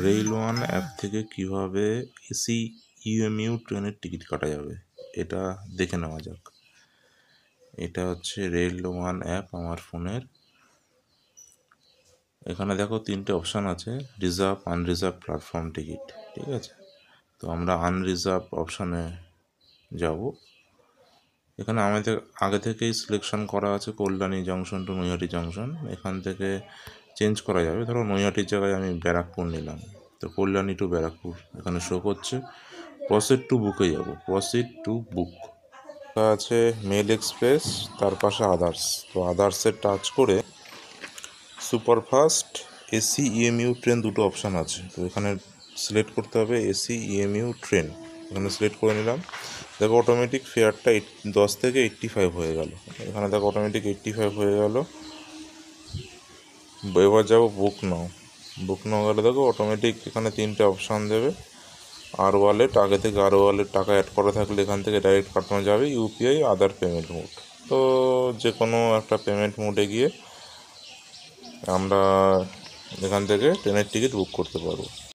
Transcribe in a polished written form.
Rail one app থেকে কিভাবে AC ইউএমইউ ট্রেনের টিকিট কাটা যাবে এটা দেখে নেওয়া যাক। এটা হচ্ছে রেল ওয়ান অ্যাপ আমার ফোনের। এখানে দেখো তিনটে অপশান আছে, রিজার্ভ, আনরিজার্ভ, প্ল্যাটফর্ম টিকিট। ঠিক আছে, তো আমরা আনরিজার্ভ অপশানে যাব। এখানে আমাদের আগে থেকেই সিলেকশন করা আছে Kalyani junction to Naihati junction. এখান থেকে চেঞ্জ করা যাবে। ধরো নৈহাটির জায়গায় আমি ব্যারাকপুর নিলাম, তো কল্যাণী টু ব্যারাকপুর এখানে শো করছে। প্রসিড টু বুকে যাব, প্রসিড টু বুক আছে মেল এক্সপ্রেস, তার পাশে আদার্স। তো আদার্সে টাচ করে সুপারফাস্ট, এসি ইএমইউ ট্রেন দুটো অপশান আছে, তো এখানে সিলেক্ট করতে হবে এসি ইএমইউ ট্রেন। এখানে সিলেক্ট করে নিলাম। দেখো অটোমেটিক ফেয়ারটা 10 থেকে 85 হয়ে গেল। এখানে দেখো অটোমেটিক 85 হয়ে গেল। এবার যাবো বুক নাও। বুক নাও গেলে দেখো অটোমেটিক এখানে তিনটে অপশান দেবে। আর ওয়ালেট, আগে থেকে আর ওয়ালেট টাকা অ্যাড করা থাকলে এখান থেকে ডাইরেক্ট কাটানো যাবে। ইউপিআই, আদার পেমেন্ট মোড, তো যে কোনো একটা পেমেন্ট মোডে গিয়ে আমরা এখান থেকে ট্রেনের টিকিট বুক করতে পারবো।